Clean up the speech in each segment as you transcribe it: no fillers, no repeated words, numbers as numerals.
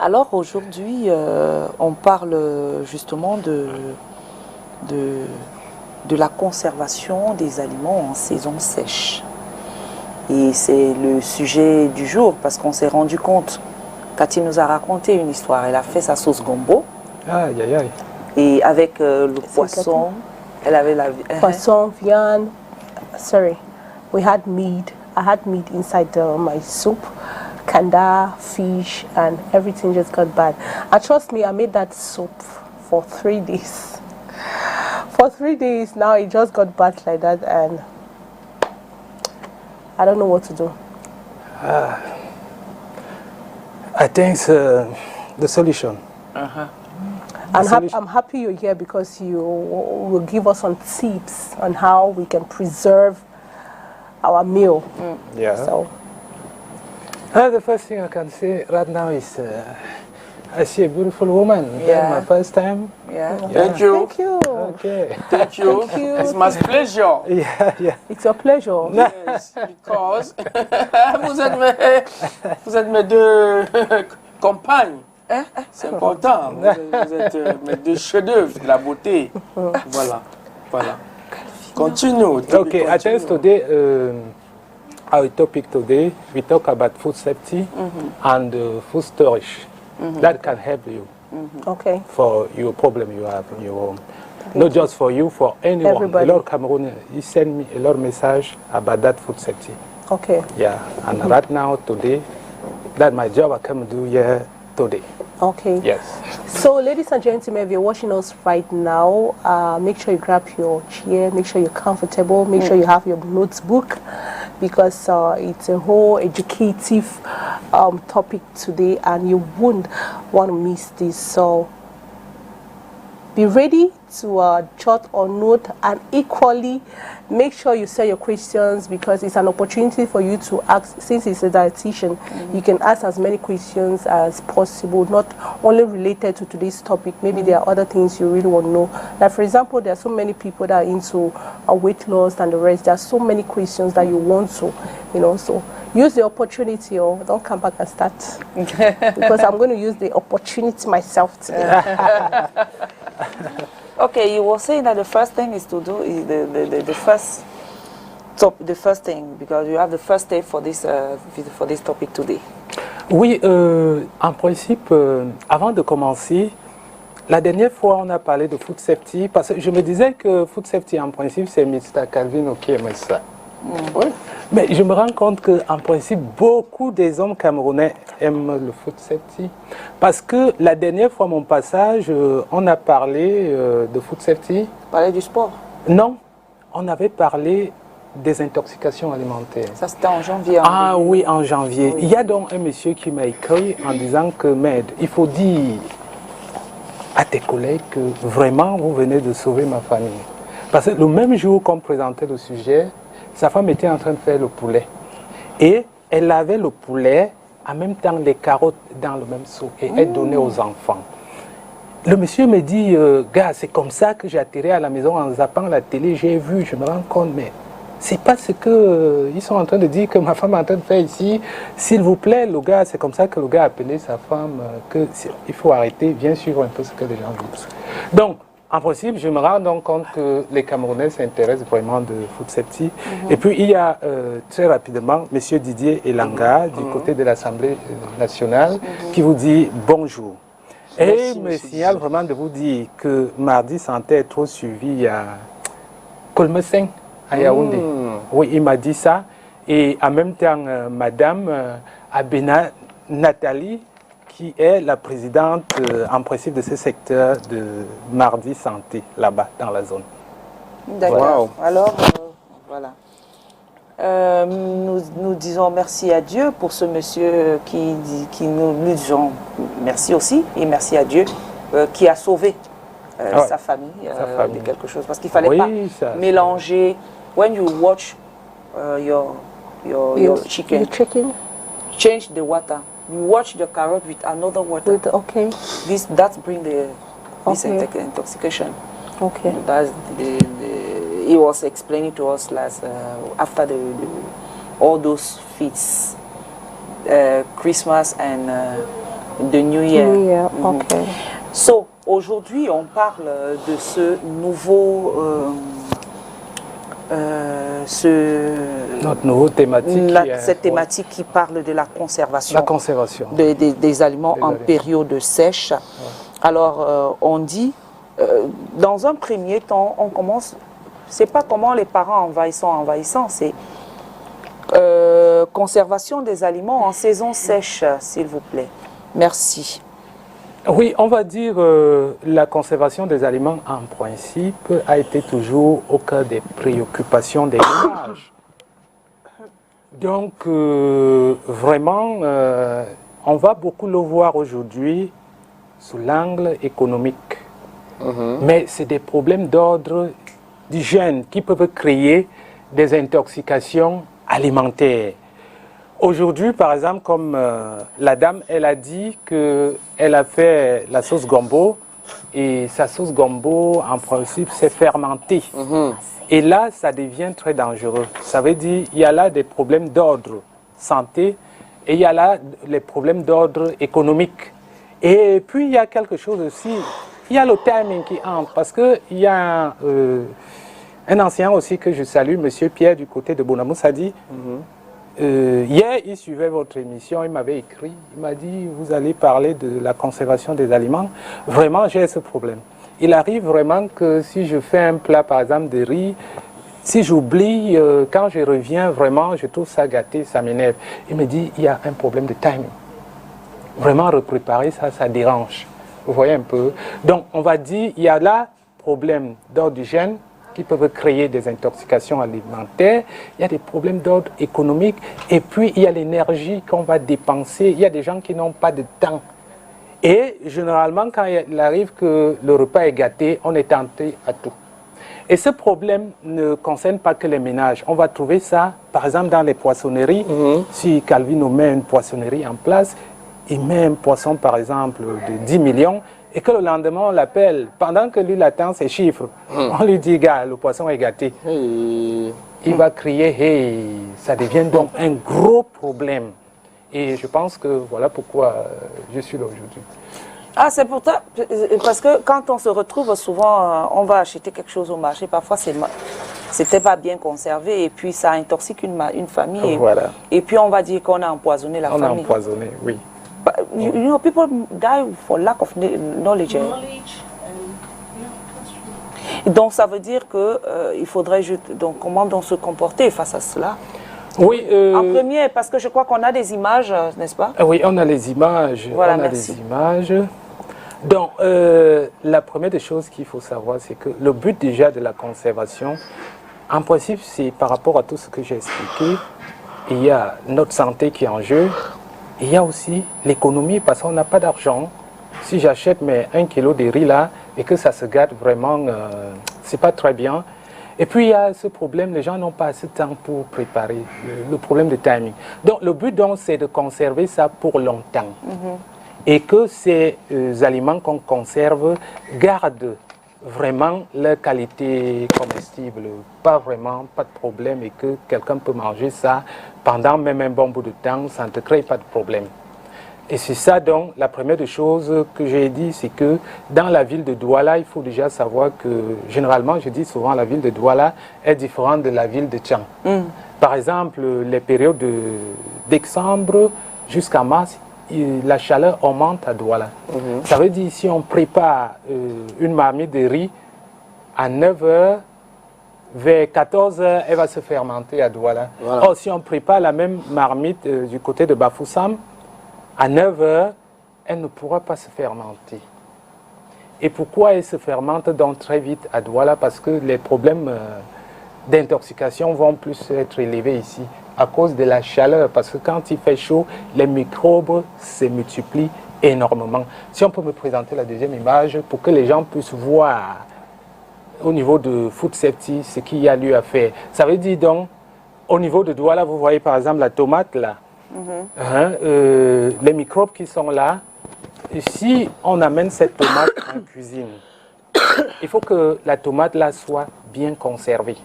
Alors aujourd'hui, on parle justement de la conservation des aliments en saison sèche. Et c'est le sujet du jour parce qu'on s'est rendu compte, Cathy nous a raconté une histoire, elle a fait sa sauce gombo. Aïe, aïe, aïe. Et avec le poisson, elle avait la... Poisson, viande, sorry, we had meat. I had meat inside my soup. Kanda, fish, and everything just got bad. And trust me, I made that soup for 3 days. For 3 days now, it just got bad like that, and I don't know what to do. I think the solution. I'm happy you're here because you will give us some tips on how we can preserve our meal. Yeah. So. The first thing I can say right now is I see a beautiful woman. Yeah. My first time. Yeah. Thank you. Thank you. Okay. Thank you. Thank you. It's my pleasure. Yeah. It's a pleasure. Yes, because vous êtes mes deux compagnes. C'est important. Vous êtes mes deux chefs-d'œuvre de la beauté. Voilà. Continue. Okay, I think today our topic today we talk about food safety and food storage. That can help you Okay. for your problem you have in your home. Not just for you, for anyone. Everybody. A lot of Cameroonians, he sent me a lot of message about that food safety. Okay. Yeah, and right now, today, that's my job I come do here today. Okay. Yes. So, ladies and gentlemen, if you're watching us right now, make sure you grab your chair, make sure you're comfortable, make sure you have your notebook, because it's a whole educative topic today, and you won't want to miss this. So, be ready to jot or note, and equally make sure you say your questions, because it's an opportunity for you to ask. Since it's a dietitian, you can ask as many questions as possible, not only related to today's topic. Maybe there are other things you really want to know. Like, for example, there are so many people that are into weight loss and the rest. There are so many questions that you want to, so use the opportunity, or don't come back and start, because I'm going to use the opportunity myself today. Okay, you were saying that the first thing is to do is the first thing, because you have the first step for this topic today. Oui, en principe, avant de commencer, la dernière fois on a parlé de food safety, parce que je me disais que food safety en principe c'est Mr. Calvin qui aimait ça. Oui. Mais je me rends compte qu'en principe, beaucoup des hommes camerounais aiment le food safety. Parce que la dernière fois, mon passage, on a parlé de food safety. Parler du sport? Non, on avait parlé des intoxications alimentaires. Ça, c'était en janvier. Ah oui, en janvier. Oui. Il y a donc un monsieur qui m'a écrit en disant que, Med, il faut dire à tes collègues que vraiment, vous venez de sauver ma famille. Parce que le même jour qu'on présentait le sujet, sa femme était en train de faire le poulet. Et elle avait le poulet, en même temps les carottes dans le même seau. Et elle donnait aux enfants. Le monsieur me dit, gars, c'est comme ça que j'ai atterri à la maison en zappant la télé. J'ai vu, je me rends compte, mais c'est pas ce qu'ils sont en train de dire que ma femme est en train de faire ici. S'il vous plaît, le gars, c'est comme ça que le gars a appelé sa femme, qu'il faut arrêter, bien suivre un peu ce que les gens disent. Donc, en principe, je me rends donc compte que les Camerounais s'intéressent vraiment de food safety. Et puis, il y a très rapidement M. Didier Elanga, du côté de l'Assemblée nationale, qui vous dit bonjour. Et il me signale vraiment de vous dire que Mardi Santé est trop suivi à Kolmeseng, à Yaoundé. Oui, il m'a dit ça. Et en même temps, Madame Abena Nathalie, qui est la présidente en principe de ce secteur de Mardi Santé, là-bas, dans la zone. D'accord. Wow. Alors, voilà. Nous disons merci à Dieu pour ce monsieur qui nous disons merci aussi, et merci à Dieu qui a sauvé sa famille de quelque chose. Parce qu'il ne fallait pas mélanger. When you watch your chicken, change the water. You wash the carrot with another water. Okay. That brings this intoxication. Okay. That's he was explaining to us last after all those feasts, Christmas and De New Year. New Year, okay. So, aujourd'hui, on parle de ce nouveau... Notre nouveau thématique. Cette thématique qui parle de la conservation, des aliments en période sèche. Ouais. Alors, on dit, dans un premier temps, on commence, c'est pas comment les parents envahissant, c'est conservation des aliments en saison sèche, s'il vous plaît. Merci. Oui, on va dire la conservation des aliments en principe a été toujours au cœur des préoccupations des ménages. Donc, vraiment, on va beaucoup le voir aujourd'hui sous l'angle économique. Mais c'est des problèmes d'ordre d'hygiène qui peuvent créer des intoxications alimentaires. Aujourd'hui, par exemple, comme la dame, elle a dit qu'elle a fait la sauce gombo et sa sauce gombo, en principe, c'est fermenté. Et là, ça devient très dangereux. Ça veut dire qu'il y a là des problèmes d'ordre santé et il y a là les problèmes d'ordre économique. Et puis, il y a quelque chose aussi, il y a le timing qui entre parce qu'il y a un ancien aussi que je salue, M. Pierre, du côté de Bonamoussadi. Hier, il suivait votre émission, il m'avait écrit, il m'a dit, vous allez parler de la conservation des aliments. Vraiment, j'ai ce problème. Il arrive vraiment que si je fais un plat, par exemple, de riz, si j'oublie, quand je reviens, vraiment, je trouve ça gâté, ça m'énerve. Il me dit, il y a un problème de timing. Vraiment, repréparer ça, ça dérange. Vous voyez un peu. Donc, on va dire, il y a là problème d'ordre d'hygiène, qui peuvent créer des intoxications alimentaires, il y a des problèmes d'ordre économique, et puis il y a l'énergie qu'on va dépenser, il y a des gens qui n'ont pas de temps. Et généralement, quand il arrive que le repas est gâté, on est tenté à tout. Et ce problème ne concerne pas que les ménages. On va trouver ça, par exemple, dans les poissonneries. Si Calvino met une poissonnerie en place, il met un poisson, par exemple, de 10 millions, et que le lendemain, on l'appelle, pendant que lui attend ses chiffres, on lui dit, gars, le poisson est gâté. Il va crier, hey, ça devient donc un gros problème. Et je pense que voilà pourquoi je suis là aujourd'hui. Ah, c'est pour ça, parce que quand on se retrouve souvent, on va acheter quelque chose au marché, parfois c'était pas bien conservé, et puis ça intoxique une famille. Voilà. Et puis on va dire qu'on a empoisonné la famille. On a empoisonné, oui. You know, people die for lack of knowledge. Donc ça veut dire que il faudrait donc comment donc se comporter face à cela. Oui. En premier, parce que je crois qu'on a des images, n'est-ce pas? Oui, on a les images. Voilà, on a merci. des images. Donc la première des choses qu'il faut savoir, c'est que le but déjà de la conservation, en principe, c'est par rapport à tout ce que j'ai expliqué. Il y a notre santé qui est en jeu. Il y a aussi l'économie parce qu'on n'a pas d'argent. Si j'achète mes 1 kilo de riz là et que ça se gâte vraiment, c'est pas très bien. Et puis il y a ce problème, les gens n'ont pas assez de temps pour préparer, le problème de timing. Donc le but donc c'est de conserver ça pour longtemps. Et que ces aliments qu'on conserve gardent vraiment leur qualité comestible, pas de problème et que quelqu'un peut manger ça pendant même un bon bout de temps, ça ne te crée pas de problème. Et c'est ça donc, la première des choses que j'ai dit, c'est que dans la ville de Douala, il faut déjà savoir que, généralement, je dis souvent, la ville de Douala est différente de la ville de Tchang. Par exemple, les périodes de décembre jusqu'à mars, la chaleur augmente à Douala. Ça veut dire si on prépare une marmite de riz à 9 h, vers 14 h, elle va se fermenter à Douala. Voilà. Or, si on prépare la même marmite du côté de Bafoussam, à 9 h, elle ne pourra pas se fermenter. Et pourquoi elle se fermente donc très vite à Douala? Parce que les problèmes d'intoxication vont plus être élevés ici à cause de la chaleur. Parce que quand il fait chaud, les microbes se multiplient énormément. Si on peut me présenter la deuxième image pour que les gens puissent voir au niveau de Food Safety ce qu'il y a lieu à faire. Ça veut dire donc, au niveau de Douala, vous voyez par exemple la tomate là, les microbes qui sont là. Et si on amène cette tomate en cuisine, il faut que la tomate là soit bien conservée.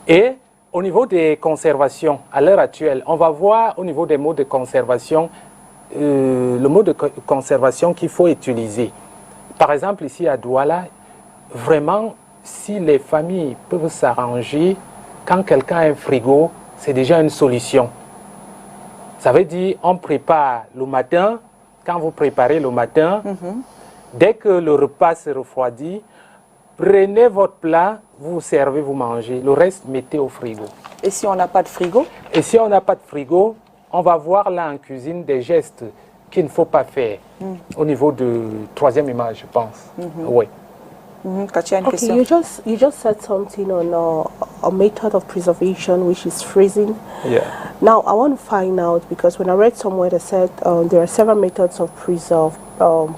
Et au niveau des conservations, à l'heure actuelle, on va voir au niveau des modes de conservation le mode de conservation qu'il faut utiliser. Par exemple, ici à Douala, vraiment, si les familles peuvent s'arranger, quand quelqu'un a un frigo, c'est déjà une solution. Ça veut dire, on prépare le matin, quand vous préparez le matin, dès que le repas se refroidit, prenez votre plat, vous servez, vous mangez. Le reste, mettez au frigo. Et si on n'a pas de frigo? Et si on n'a pas de frigo, on va voir là en cuisine des gestes qu'il ne faut pas faire au niveau de troisième image, je pense. Oui. Katia, une question. You just said something on a method of preservation, which is freezing. Yeah. Now, I want to find out, because when I read somewhere that said there are several methods of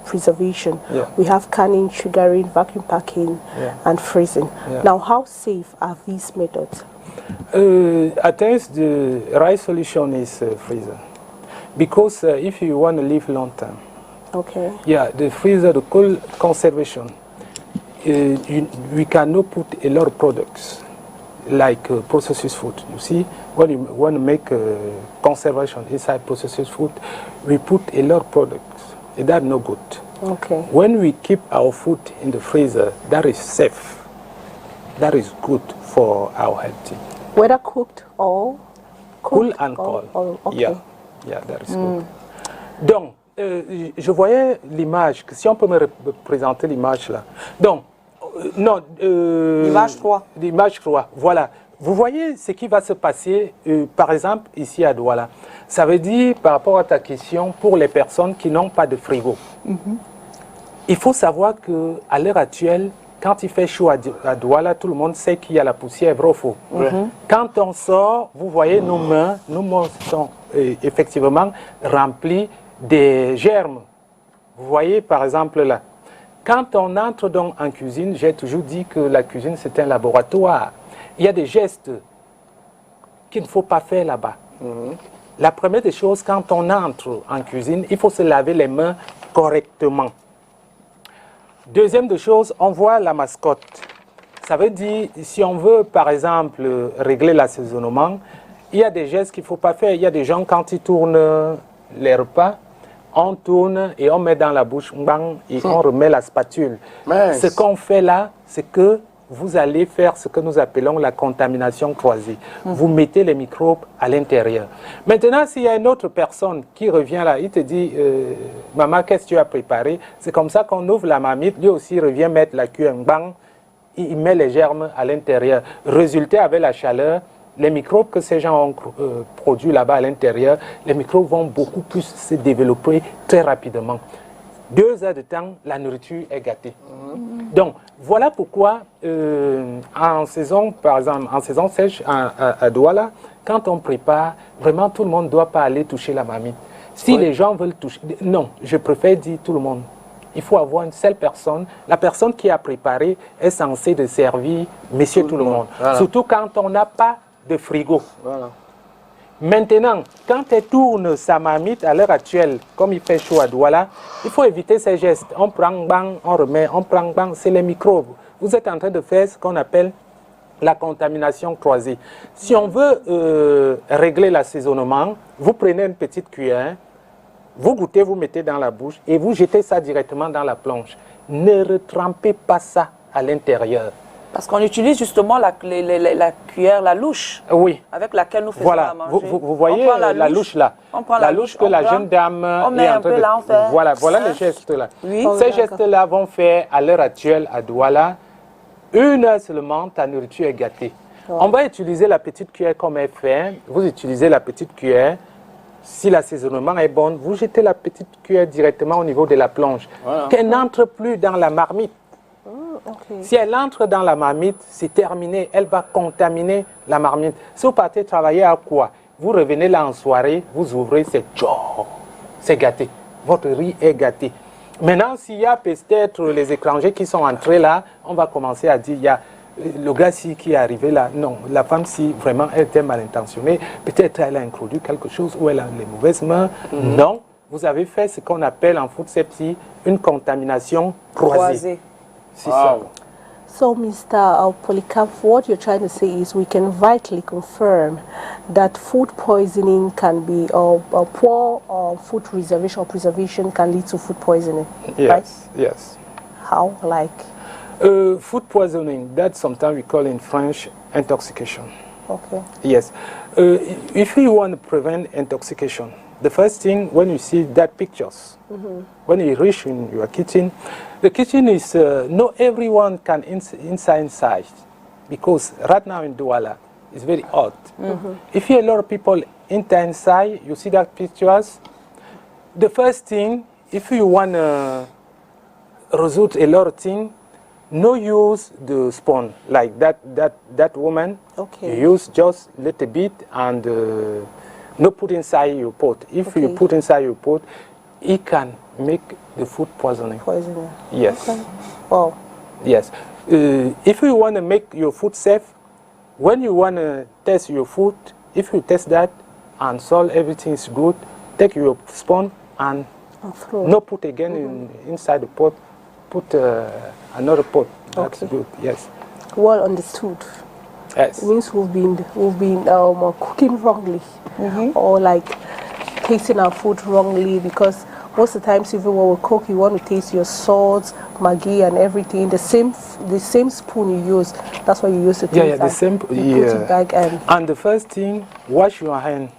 preservation. Yeah. We have canning, sugaring, vacuum packing, and freezing. Yeah. Now, how safe are these methods? I think the right solution is freezer. Because if you want to live long time, yeah, the freezer, the cold conservation, we cannot put a lot of products like processed food. You see, when you want to make conservation inside processed food, we put a lot of products. And that's no good. Okay. When we keep our food in the freezer, that is safe. That is good for our health. Whether cooked or cool and cold. Okay. Yeah, that is good. Donc, je voyais l'image, si on peut me présenter l'image là. Donc, non. L'image 3. L'image 3, voilà. Vous voyez ce qui va se passer, par exemple, ici à Douala. Ça veut dire, par rapport à ta question, pour les personnes qui n'ont pas de frigo. Il faut savoir qu'à l'heure actuelle, quand il fait chaud à Douala, tout le monde sait qu'il y a la poussière, vrai ou faux. Quand on sort, vous voyez nos mains sont effectivement remplies des germes. Vous voyez par exemple là. Quand on entre donc en cuisine, j'ai toujours dit que la cuisine c'est un laboratoire. Il y a des gestes qu'il ne faut pas faire là-bas. La première des choses, quand on entre en cuisine, il faut se laver les mains correctement. Deuxième des choses, on voit la mascotte. Ça veut dire, si on veut, par exemple, régler l'assaisonnement, il y a des gestes qu'il ne faut pas faire. Il y a des gens, quand ils tournent les repas, on tourne et on met dans la bouche, bang, et on remet la spatule. Ce qu'on fait là, c'est que vous allez faire ce que nous appelons la contamination croisée. Vous mettez les microbes à l'intérieur. Maintenant, s'il y a une autre personne qui revient là, il te dit, maman, qu'est-ce que tu as préparé? C'est comme ça qu'on ouvre la marmite, lui aussi revient mettre la cuillère, bang, il met les germes à l'intérieur. Résultat, avec la chaleur, les microbes que ces gens ont produits là-bas à l'intérieur, les microbes vont beaucoup plus se développer très rapidement. 2 heures de temps, la nourriture est gâtée. Donc, voilà pourquoi, en saison, par exemple, en saison sèche à Douala, quand on prépare, vraiment tout le monde ne doit pas aller toucher la marmite. Si les gens veulent toucher, non, je préfère dire tout le monde. Il faut avoir une seule personne. La personne qui a préparé est censée de servir monsieur tout le monde. Voilà. Surtout quand on n'a pas de frigo. Voilà. Maintenant, quand elle tourne sa marmite à l'heure actuelle, comme il fait chaud à Douala, il faut éviter ces gestes. On prend bang, on remet, on prend bang, c'est les microbes. Vous êtes en train de faire ce qu'on appelle la contamination croisée. Si on veut régler l'assaisonnement, vous prenez une petite cuillère, vous goûtez, vous mettez dans la bouche et vous jetez ça directement dans la planche. Ne retrempez pas ça à l'intérieur. Parce qu'on utilise justement la cuillère, la louche, avec laquelle nous faisons à manger. Vous voyez la louche là, la louche que la jeune dame est en train de... Voilà les gestes là. Oui. Ces gestes-là vont faire à l'heure actuelle à Douala, 1 heure seulement, ta nourriture est gâtée. On va utiliser la petite cuillère comme elle fait. Vous utilisez la petite cuillère. Si l'assaisonnement est bon, vous jetez la petite cuillère directement au niveau de la planche. Voilà. Qu'elle n'entre plus dans la marmite. Si elle entre dans la marmite, c'est terminé. Elle va contaminer la marmite. Si vous partez travailler à quoi? Vous revenez là en soirée, vous ouvrez, c'est gâté. Votre riz est gâté. Maintenant, s'il y a peut-être les étrangers qui sont entrés là, on va commencer à dire, il y a le gars-ci qui est arrivé là, non, la femme-ci, vraiment, elle était mal intentionnée. Peut-être elle a introduit quelque chose ou elle a les mauvaises mains. Non, vous avez fait ce qu'on appelle en food safety une contamination croisée. C'est ça. So, Mr. Polycarp, what you're trying to say is we can vitally confirm that food poisoning can be, or poor food reservation or preservation can lead to food poisoning, yes, right? Yes. How? Like? Food poisoning, that sometimes we call in French intoxication. Okay. Yes. If you want to prevent intoxication, the first thing when you see that pictures, when you reach in your kitchen, the kitchen is, not everyone can inside because right now in Douala, it's very hot. If you have a lot of people inside, you see that pictures, the first thing, if you want to result a lot of things, no use the spoon like that woman. Okay. You use just a little bit and no put inside your pot. If you put inside your pot, it can make the food poisoning. Poisoning. Yes. Okay. Oh. Yes. If you want to make your food safe, when you want to test your food, if you test that and solve everything is good, take your spoon and no put again inside the pot. Put another pot. That's good. Yes. Well understood. Yes. It means we've been cooking wrongly, or like tasting our food wrongly, because most of the times even when we cook, you want to taste your salt, Maggi, and everything. The same spoon you use, that's what you use to taste. Yeah, the same. Put it back and the first thing, wash your hand.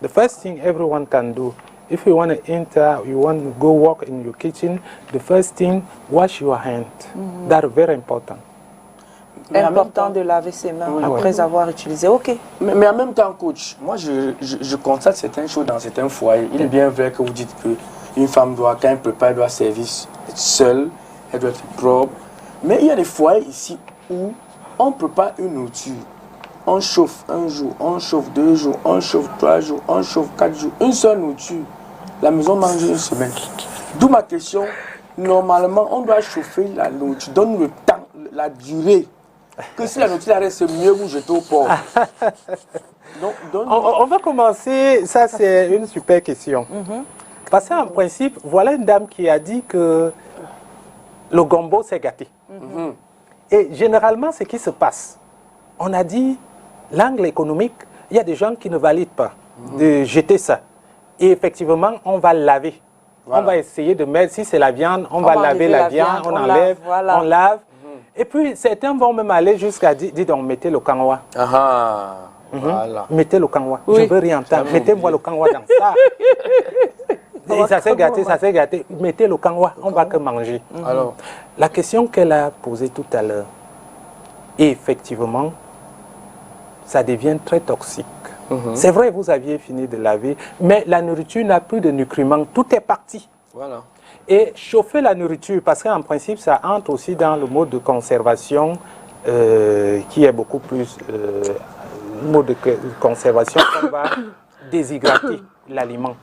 The first thing everyone can do. If you want to enter, you want to go walk in your kitchen, the first thing, wash your hand. That's very important. Important de laver ses mains après avoir utilisé. Ok. Mais en même temps, coach, moi je constate certaines choses dans certains foyers. Il est bien vrai que vous dites qu'une femme doit, quand elle prépare, elle doit servir seule, elle doit être propre. Mais il y a des foyers ici où on prépare une nourriture. On chauffe un jour, on chauffe 2 jours, on chauffe 3 jours, on chauffe 4 jours. Une seule nourriture. La maison mange une semaine. D'où ma question. Normalement, on doit chauffer la nourriture. Donne le temps, la durée. Que si la nourriture reste mieux, vous jetez au port. On va commencer. Ça, c'est une super question. Parce qu'en principe, voilà une dame qui a dit que le gombo s'est gâté. Et généralement, ce qui se passe, on a dit, l'angle économique, il y a des gens qui ne valident pas de jeter ça. Et effectivement, on va laver. Voilà. On va essayer de mettre, si c'est la viande, on va laver la viande, on enlève, on lave. Et puis, certains vont même aller jusqu'à dire, donc, mettez le kanwa. Voilà. Mettez le kanwa. Oui. Je ne veux rien entendre. Mettez-moi le kanwa dans ça. Et ça s'est gâté, ça s'est gâté. Mettez le kanwa, on ne va que manger. Alors, la question qu'elle a posée tout à l'heure, effectivement, ça devient très toxique. C'est vrai, vous aviez fini de laver, mais la nourriture n'a plus de nutriments, tout est parti. Voilà. Et chauffer la nourriture, parce qu'en principe, ça entre aussi dans le mode de conservation qui est beaucoup plus... mode de conservation, on va déshydrater l'aliment.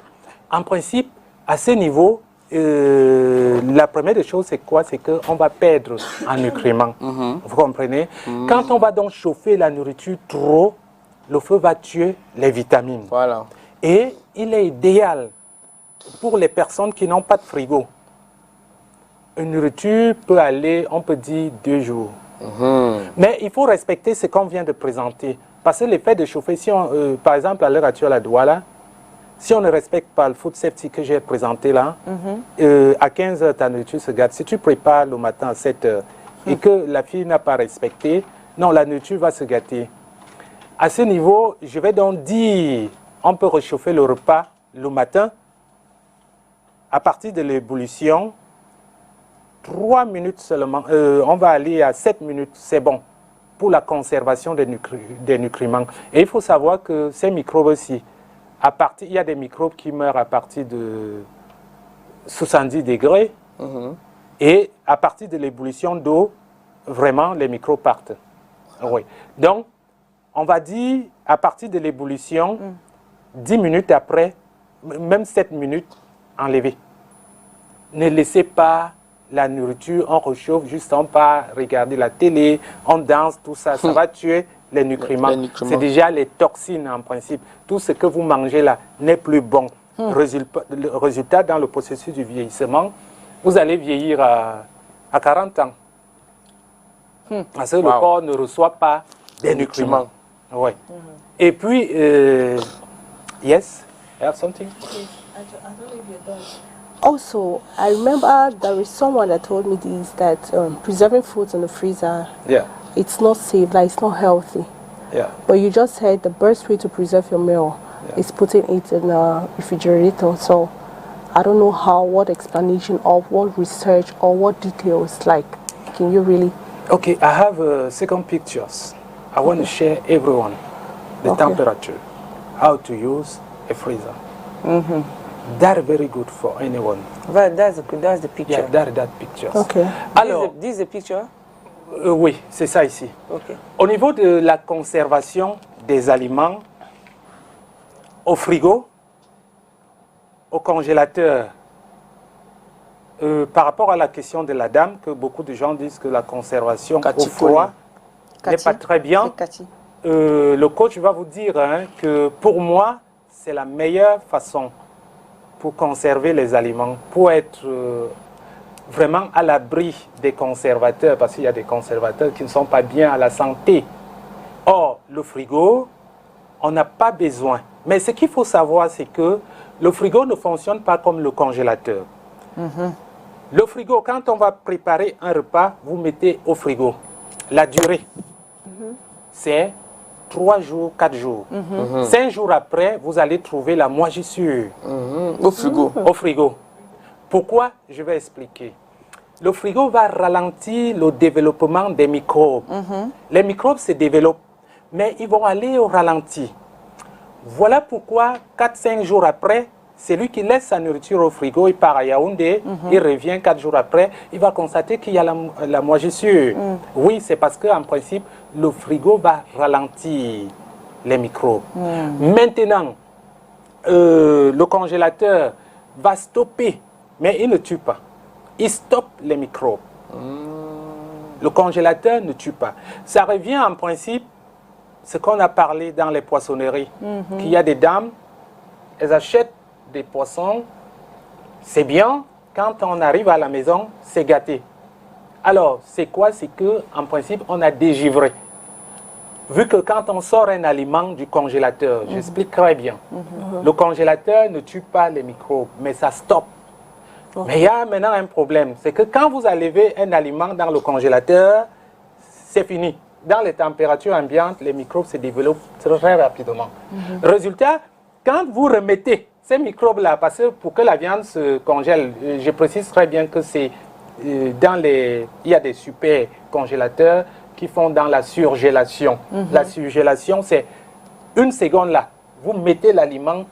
En principe, à ce niveau, la première des choses, c'est quoi? C'est qu'on va perdre en nutriments. Vous comprenez? Quand on va donc chauffer la nourriture trop, le feu va tuer les vitamines. Voilà. Et il est idéal pour les personnes qui n'ont pas de frigo. Une nourriture peut aller, on peut dire, 2 jours. Mais il faut respecter ce qu'on vient de présenter. Parce que l'effet de chauffer, si on, par exemple, à l'heure actuelle à Douala, si on ne respecte pas le food safety que j'ai présenté là, à 15 h, ta nourriture se gâte. Si tu prépares le matin à 7 h et que la fille n'a pas respecté, non, la nourriture va se gâter. À ce niveau, je vais donc dire, on peut réchauffer le repas le matin à partir de l'ébullition. 3 minutes seulement, on va aller à 7 minutes, c'est bon pour la conservation des nutriments. Et il faut savoir que ces microbes aussi, il y a des microbes qui meurent à partir de 70 degrés et à partir de l'ébullition d'eau, vraiment les microbes partent. Oui. Donc, on va dire à partir de l'ébullition, 10 minutes après, même 7 minutes, enlever. Ne laissez pas la nourriture, on réchauffe, juste on part regarder la télé, on danse, tout ça, ça va tuer les nutriments. C'est déjà les toxines en principe. Tout ce que vous mangez là n'est plus bon. Le résultat, dans le processus du vieillissement, vous allez vieillir à 40 ans. Parce que le corps ne reçoit pas des nutriments. Oui. Et puis, yes, I have something. I don't know if you're done. Also, I remember there is someone that told me this, that preserving foods in the freezer, it's not safe, like it's not healthy. Yeah. But you just said the best way to preserve your meal is putting it in a refrigerator. So I don't know what explanation of what research or what details, like, can you really? Okay, I have second pictures. I want to share everyone the temperature, how to use a freezer. That's very good for anyone. That's the picture. Yeah, that picture. Okay. Alors, this is the picture? Oui, c'est ça ici. Okay. Au niveau de la conservation des aliments, au frigo, au congélateur, par rapport à la question de la dame, que beaucoup de gens disent que la conservation au froid n'est pas très bien, le coach va vous dire que pour moi, c'est la meilleure façon pour conserver les aliments, pour être vraiment à l'abri des conservateurs, parce qu'il y a des conservateurs qui ne sont pas bien à la santé. Or, le frigo, on n'a pas besoin. Mais ce qu'il faut savoir, c'est que le frigo ne fonctionne pas comme le congélateur. Le frigo, quand on va préparer un repas, vous mettez au frigo. La durée, c'est 3 jours, 4 jours. 5 jours après, vous allez trouver la moisissure au frigo. Au frigo. Pourquoi? Je vais expliquer. Le frigo va ralentir le développement des microbes. Les microbes se développent, mais ils vont aller au ralenti. Voilà pourquoi 4-5 jours après, celui qui laisse sa nourriture au frigo, il part à Yaoundé, il revient 4 jours après, il va constater qu'il y a la moisissure. Oui, c'est parce qu'en principe, le frigo va ralentir les microbes. Maintenant, le congélateur va stopper, mais il ne tue pas. Il stoppe les microbes. Le congélateur ne tue pas. Ça revient en principe, ce qu'on a parlé dans les poissonneries, qu'il y a des dames, elles achètent des poissons, c'est bien, quand on arrive à la maison, c'est gâté. Alors, c'est quoi? C'est qu'en principe, on a dégivré. Vu que quand on sort un aliment du congélateur, j'explique très bien, le congélateur ne tue pas les microbes, mais ça stoppe. Mais il y a maintenant un problème, c'est que quand vous enlevez un aliment dans le congélateur, c'est fini. Dans les températures ambiantes, les microbes se développent très rapidement. Résultat, quand vous remettez ces microbes-là, parce que pour que la viande se congèle, je précise très bien que c'est il y a des super congélateurs qui font dans la surgélation. La surgélation, c'est 1 seconde là. Vous mettez l'aliment,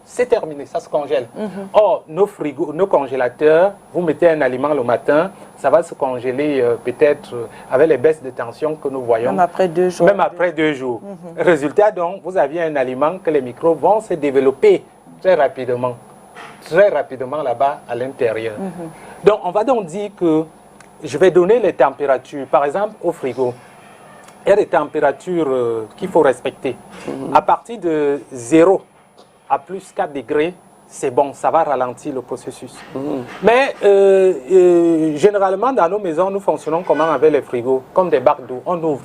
c'est terminé, ça se congèle. Or, nos congélateurs, vous mettez un aliment le matin, ça va se congeler peut-être avec les baisses de tension que nous voyons. Même après 2 jours. Même après 2 jours. Résultat, donc, vous aviez un aliment que les microbes vont se développer très rapidement là-bas à l'intérieur. Donc, on va donc dire que je vais donner les températures. Par exemple, au frigo, il y a des températures qu'il faut respecter. À partir de 0 à plus 4 degrés, c'est bon, ça va ralentir le processus. Mais généralement, dans nos maisons, nous fonctionnons comment avec les frigos? Comme des bacs d'eau. On ouvre.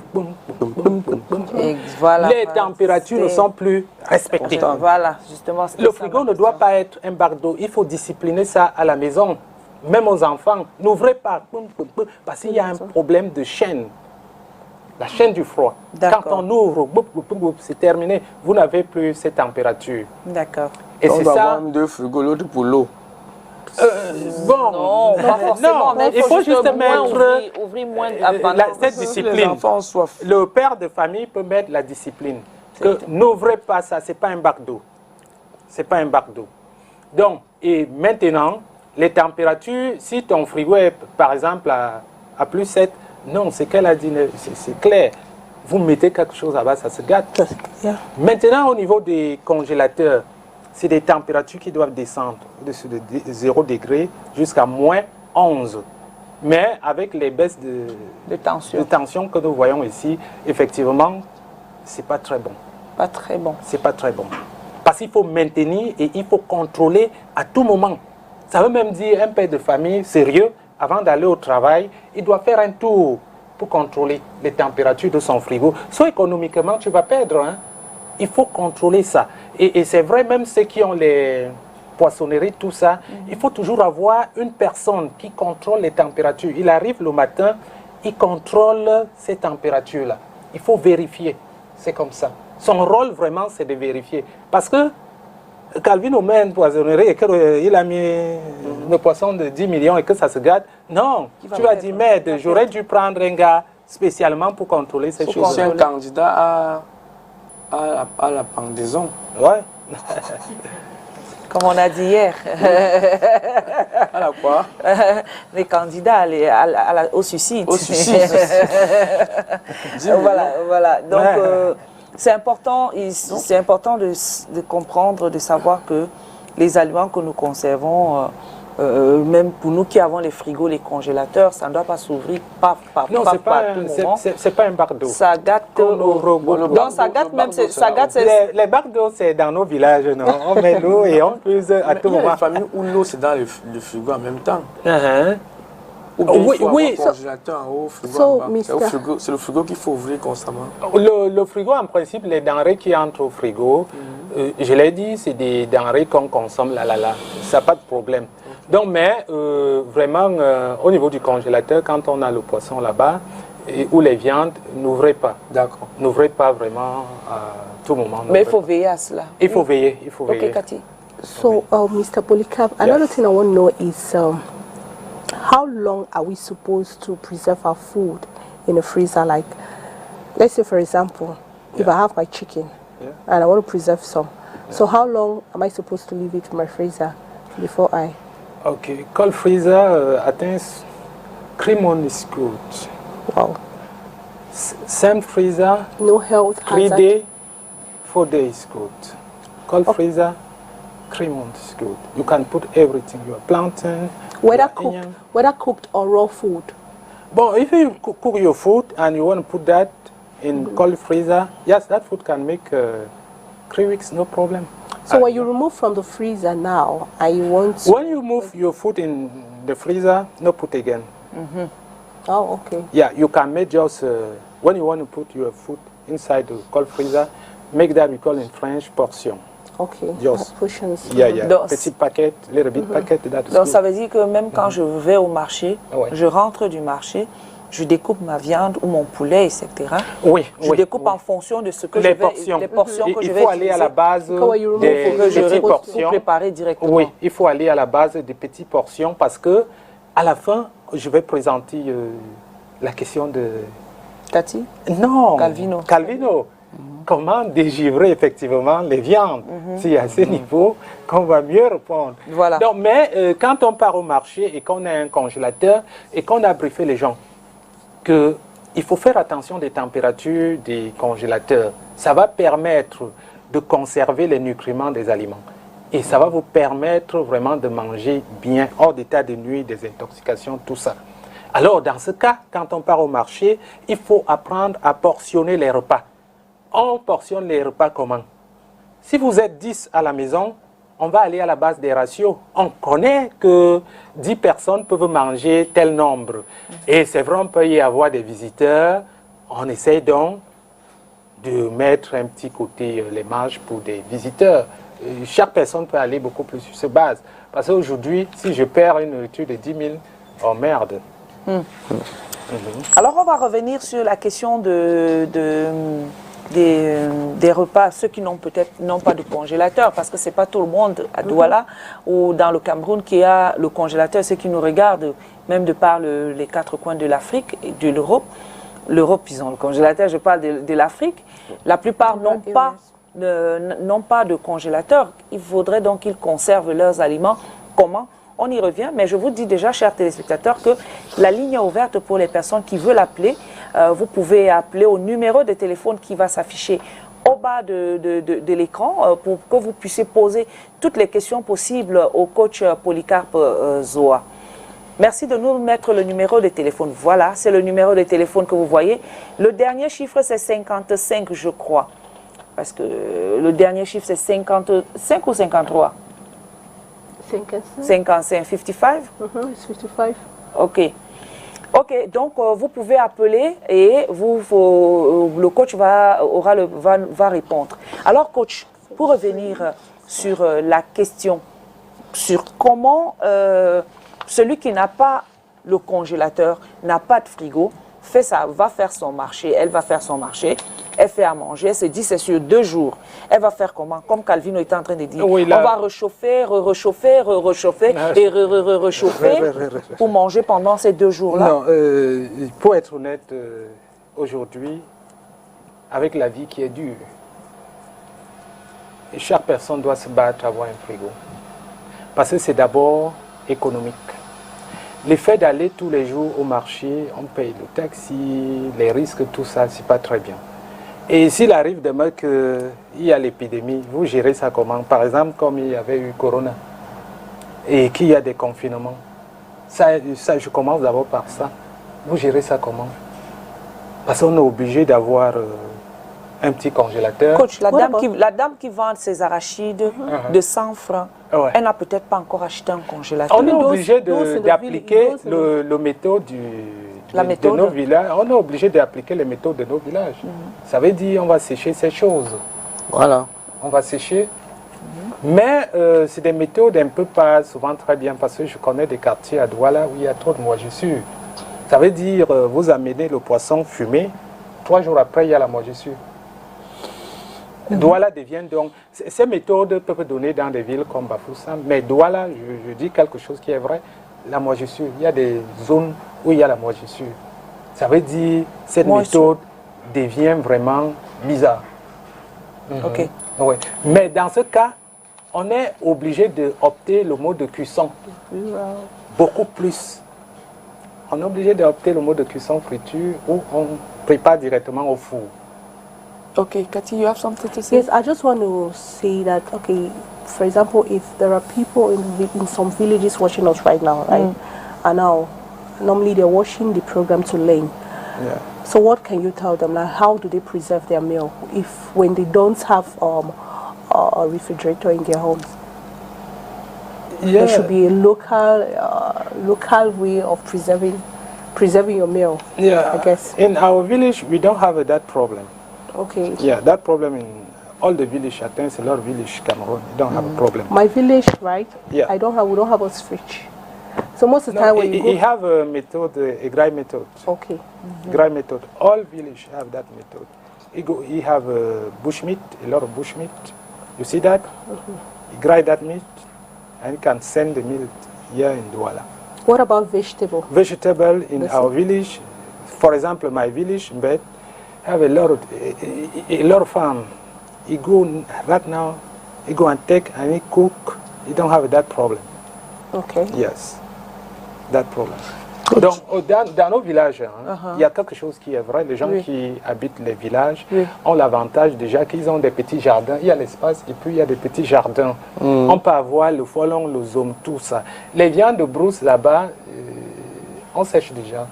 Voilà, les températures ne sont plus respectées. Voilà, justement. Le frigo ne doit pas être un bac d'eau. Il faut discipliner ça à la maison. Même aux enfants, n'ouvrez pas. Parce qu'il y a un problème de chaîne. La chaîne du froid. Quand on ouvre, c'est terminé. Vous n'avez plus cette température. D'accord. Et c'est ça. 2 frigos, l'autre pour l'eau. Bon, non, pas forcément. Non, il faut juste mettre ouvrir moins cette discipline. Le père de famille peut mettre la discipline. Que n'ouvrez pas ça, c'est pas un bac d'eau. C'est pas un bac d'eau. Donc, et maintenant, les températures, si ton frigo est par exemple à plus 7, non, c'est qu'elle a dit, c'est clair. Vous mettez quelque chose là-bas, ça se gâte. Maintenant, au niveau des congélateurs, c'est des températures qui doivent descendre au-dessus de 0 degré jusqu'à moins 11. Mais avec les baisses de tension que nous voyons ici, effectivement, c'est pas très bon. Pas très bon. C'est pas très bon. Parce qu'il faut maintenir et il faut contrôler à tout moment. Ça veut même dire un père de famille sérieux, avant d'aller au travail, il doit faire un tour pour contrôler les températures de son frigo. Soit économiquement, tu vas perdre. Hein. Il faut contrôler ça. Et c'est vrai, même ceux qui ont les poissonneries, tout ça, il faut toujours avoir une personne qui contrôle les températures. Il arrive le matin, il contrôle ces températures-là. Il faut vérifier. C'est comme ça. Son rôle, vraiment, c'est de vérifier. Parce que Calvin met une poissonnerie et qu'il a mis le poisson de 10 millions et que ça se gâte. Non, tu vas dire, mais j'aurais dû prendre un gars spécialement pour contrôler ces choses. C'est un candidat à la pendaison. Ouais. Comme on a dit hier. À la quoi? Les candidats au suicide. Au suicide. voilà. Donc, c'est important de comprendre, de savoir que les aliments que nous conservons, même pour nous qui avons les frigos, les congélateurs, ça ne doit pas s'ouvrir par non, c'est pas un bac d'eau. Ça gâte donc ça gâte même les bacs d'eau, c'est dans nos villages, non? On met l'eau et on peut à tout moment. Il y a des familles où l'eau c'est dans le frigo en même temps. Ou bien il faut avoir un congélateur en haut, frigo en bas. C'est le frigo qu'il faut ouvrir constamment. Le frigo, en principe, les denrées qui entrent au frigo, je l'ai dit, c'est des denrées qu'on consomme là. Ça n'a pas de problème. Donc, mais vraiment, au niveau du congélateur, quand on a le poisson là-bas, ou les viandes, n'ouvrez pas. D'accord. N'ouvrez pas vraiment à tout moment. Mais il faut veiller à cela. Il faut veiller, il faut veiller. Ok, Cathy. So, Mr. Polycarp, another thing I want to know is how long are we supposed to preserve our food in a freezer? Like, let's say, for example, if I have my chicken and I want to preserve some, so how long am I supposed to leave it in my freezer before I... Okay, cold freezer, I think cream-on is good. Wow. Same freezer, no health 3 days, 4 days good. Cold freezer, cream-on is good. You can put everything, your plantain, whether cooked or raw food. But if you cook your food and you want to put that in cold freezer, yes, that food can make 3 weeks, no problem. So when you remove from the freezer now, and you want to... When you move your food in the freezer, no put again. Oh, okay. Yeah, you can make just, when you want to put your food inside the cold freezer, make that we call in French portion. Okay, just portions. Yeah. Donc, petit paquet, little bit paquet. Donc ça veut dire que même quand je vais au marché, je rentre du marché, je découpe ma viande ou mon poulet, etc. Je découpe en fonction de ce que les portions que je vais Il faut aller à la base des petites portions. Pour préparer directement. Oui, il faut aller à la base des petites portions parce que à la fin, je vais présenter la question de... Cathy? Non, Calvino. Comment dégivrer effectivement les viandes? C'est à ce niveau qu'on va mieux répondre. Voilà. Donc, mais quand on part au marché et qu'on a un congélateur et qu'on a briefé les gens qu'il faut faire attention des températures des congélateurs, ça va permettre de conserver les nutriments des aliments. Et ça va vous permettre vraiment de manger bien, hors d'état de nuit, des intoxications, tout ça. Alors, dans ce cas, quand on part au marché, il faut apprendre à portionner les repas. On portionne les repas comment? Si vous êtes 10 à la maison, on va aller à la base des ratios. On connaît que 10 personnes peuvent manger tel nombre. Et c'est vrai, on peut y avoir des visiteurs. On essaie donc de mettre un petit côté les marges pour des visiteurs. Chaque personne peut aller beaucoup plus sur cette base. Parce qu'aujourd'hui, si je perds une nourriture de 10 000, oh merde. Alors, on va revenir sur la question des repas, ceux qui n'ont peut-être pas de congélateur, parce que ce n'est pas tout le monde à Douala ou dans le Cameroun qui a le congélateur. Ceux qui nous regardent, même de par les 4 coins de l'Afrique et de l'Europe, ils ont le congélateur, je parle de l'Afrique. La plupart n'ont pas de congélateur. Il faudrait donc qu'ils conservent leurs aliments. Comment? On y revient, mais je vous dis déjà, chers téléspectateurs, que la ligne est ouverte pour les personnes qui veulent appeler. Vous pouvez appeler au numéro de téléphone qui va s'afficher au bas de l'écran pour que vous puissiez poser toutes les questions possibles au coach Polycarp Zoa. Merci de nous mettre le numéro de téléphone. Voilà, c'est le numéro de téléphone que vous voyez. Le dernier chiffre, c'est 55, je crois. Parce que le dernier chiffre, c'est 55 ou 53? 55, 55. It's 55. OK. Ok, donc vous pouvez appeler et le coach va répondre. Alors coach, pour revenir sur la question, sur comment celui qui n'a pas le congélateur, n'a pas de frigo, va faire son marché, elle va faire son marché, elle fait à manger, elle se dit c'est sur 2 jours. Elle va faire comment? Comme Calvino était en train de dire, oui, là, on va réchauffer, réchauffer et réchauffer pour manger pendant ces 2 jours-là. Non, pour être honnête, aujourd'hui, avec la vie qui est dure, chaque personne doit se battre à avoir un frigo. Parce que c'est d'abord économique. Le fait d'aller tous les jours au marché, on paye le taxi, les risques, tout ça, c'est pas très bien. Et s'il arrive demain qu'il y a l'épidémie, vous gérez ça comment? Par exemple, comme il y avait eu Corona et qu'il y a des confinements. Ça, je commence d'abord par ça. Vous gérez ça comment? Parce qu'on est obligé d'avoir un petit congélateur. Coach, la dame qui vend ses arachides de 100 francs, elle n'a peut-être pas encore acheté un congélateur. On est obligé d'appliquer le méthode de nos villages. On est obligé d'appliquer les méthodes de nos villages. Ça veut dire on va sécher ces choses. Voilà. On va sécher. Mais c'est des méthodes un peu pas souvent très bien parce que je connais des quartiers à Douala où il y a trop de moisissure. Ça veut dire vous amenez le poisson fumé, 3 jours après il y a la moisissure. Douala devient donc... Ces méthodes peuvent donner dans des villes comme Bafoussam, mais Douala, je dis quelque chose qui est vrai, la moisissure. Il y a des zones où il y a la moisissure. Ça veut dire que cette méthode devient vraiment bizarre. Ok. Ouais. Mais dans ce cas, on est obligé d'opter le mode de cuisson. Beaucoup plus. On est obligé d'opter le mode de cuisson friture où on prépare directement au four. Okay, Cathy, you have something to say? Yes, I just want to say that, okay, for example, if there are people in some villages watching us right now, right? And now, normally they're watching the program to learn. Yeah. So what can you tell them? Like, how do they preserve their meal when they don't have a refrigerator in their homes? Yeah. There should be a local way of preserving your meal. Yeah, I guess. In our village, we don't have that problem. Okay. Yeah, that problem in all the villages, I think a lot of villages Cameroon, you don't have a problem. My village, right? Yeah. We don't have a fridge. So most of the time when you go... You have a method, a dry method. Okay. Dry method. All villages have that method. You have bushmeat, a lot of bushmeat. You see that? You grind that meat and you can send the meat here in Douala. What about vegetable? Vegetable in our village, for example, my village, Mbed, have a lot of farm. You go right now, you go and take and you cook. You don't have that problem. Okay. Yes, that problem. Donc, dans nos villages, il y a quelque chose qui est vrai. Les gens qui habitent les villages ont l'avantage déjà qu'ils ont des petits jardins. Il y a l'espace et puis il y a des petits jardins. On peut avoir le foilon, le zome, tout ça. Les viandes de brousse là-bas, on sèche déjà.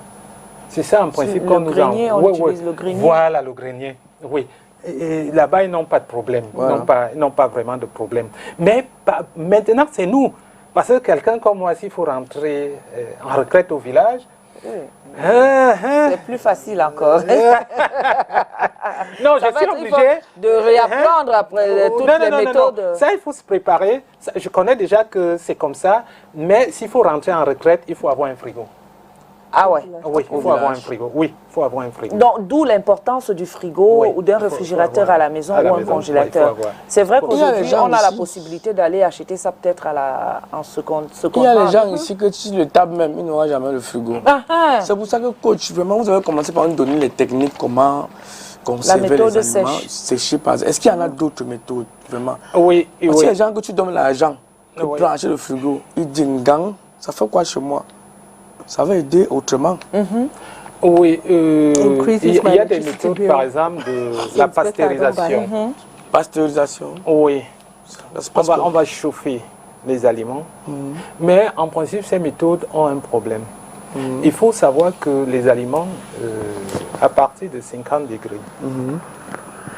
C'est ça en principe qu'on nous a. On utilise le grenier. Voilà, le grenier. Oui. Et là-bas, ils n'ont pas de problème. Voilà. Ils n'ont pas vraiment de problème. Mais maintenant, c'est nous. Parce que quelqu'un comme moi, s'il faut rentrer en retraite au village, c'est plus facile encore. Non, je suis obligé de réapprendre après toutes les méthodes. Non. Ça, il faut se préparer. Ça, je connais déjà que c'est comme ça. Mais s'il faut rentrer en retraite, il faut avoir un frigo. Ah ouais. Oui, il faut avoir un frigo. Oui, il faut avoir un frigo. Donc, d'où l'importance du frigo ou d'un réfrigérateur à la maison ou un congélateur. C'est vrai qu'aujourd'hui, on a la possibilité d'aller acheter ça peut-être en seconde. Il y a les gens ici que si le table même, ils n'auront jamais le frigo. C'est pour ça que coach, vraiment, vous avez commencé par nous donner les techniques, comment conserver les aliments, sécher par exemple. Est-ce qu'il y en a d'autres méthodes, vraiment? Oui. Parce qu'il y a des gens que tu donnes l'argent pour brancher le frigo, ils disent gang, ça fait quoi chez moi? Ça va aider autrement. Oui, il y a des méthodes, par exemple, de la pasteurisation. Pasteurisation? Oui. On va chauffer les aliments. Mais en principe, ces méthodes ont un problème. Il faut savoir que les aliments, à partir de 50 degrés,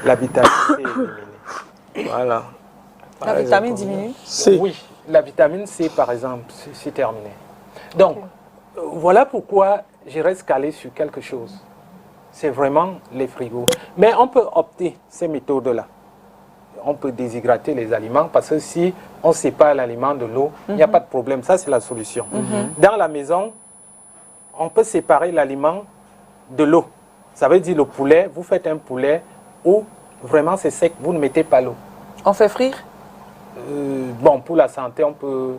la vitamine C est éliminée. Voilà. La vitamine diminue? Oui, la vitamine C, par exemple, c'est terminé. Donc, voilà pourquoi je reste calé sur quelque chose. C'est vraiment les frigos. Mais on peut opter ces méthodes-là. On peut déshydrater les aliments parce que si on sépare l'aliment de l'eau, il n'y a pas de problème. Ça, c'est la solution. Dans la maison, on peut séparer l'aliment de l'eau. Ça veut dire le poulet, vous faites un poulet où vraiment c'est sec, vous ne mettez pas l'eau. On fait frire? Bon, pour la santé, on peut...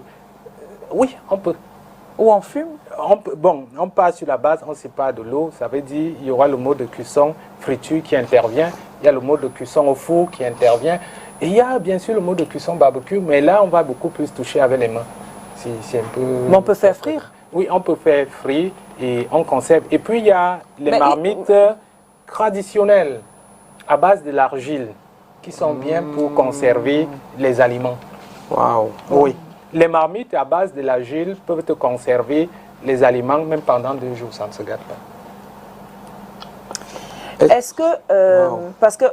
Oui, on peut. Ou on fume? On part sur la base, on sépare de l'eau. Ça veut dire qu'il y aura le mode de cuisson friture qui intervient. Il y a le mode de cuisson au four qui intervient. Et il y a bien sûr le mode de cuisson barbecue, mais là, on va beaucoup plus toucher avec les mains. C'est un peu... Mais on peut faire frire? Oui, on peut faire frire et on conserve. Et puis, il y a les marmites traditionnelles à base de l'argile qui sont bien pour conserver les aliments. Waouh! Oui. Les marmites à base de l'argile peuvent te conserver les aliments même pendant 2 jours, ça ne se gâte pas. Est-ce que, parce que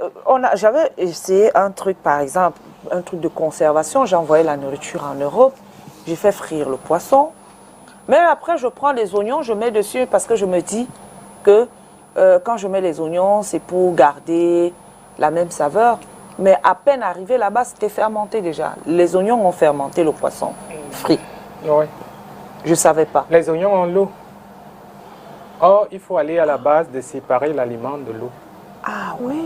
j'avais essayé un truc, par exemple, un truc de conservation, j'ai envoyé la nourriture en Europe, j'ai fait frire le poisson, mais après je prends les oignons, je mets dessus parce que je me dis que quand je mets les oignons, c'est pour garder la même saveur. Mais à peine arrivé là-bas, c'était fermenté déjà. Les oignons ont fermenté le poisson frit. Oui. Je ne savais pas. Les oignons ont l'eau. Or, il faut aller à la base de séparer l'aliment de l'eau. Ah oui.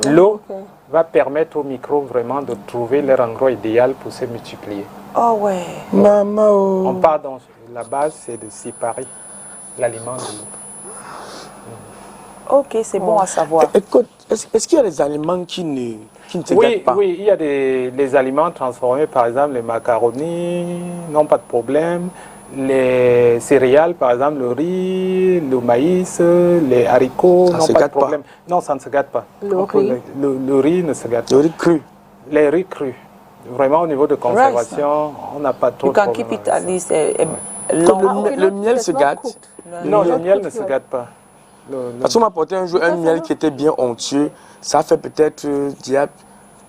L'eau va permettre aux microbes vraiment de trouver leur endroit idéal pour se multiplier. Oh ouais. Maman. On part dans la base, c'est de séparer l'aliment de l'eau. Ok, c'est bon à savoir. Écoute, est-ce qu'il y a des aliments qui ne se gâtent pas? Oui, il y a des aliments transformés, par exemple les macaronis, non pas de problème. Les céréales, par exemple le riz, le maïs, les haricots, non pas de problème. Non, ça ne se gâte pas. Le riz ne se gâte pas. Le riz cru? Les riz crus. Vraiment au niveau de conservation, on n'a pas trop de problème. You can keep it at least Le miel se gâte? Non, le miel ne se gâte pas. Parce qu'on m'a apporté un jour un miel qui était bien onctueux. Ça fait peut-être diable.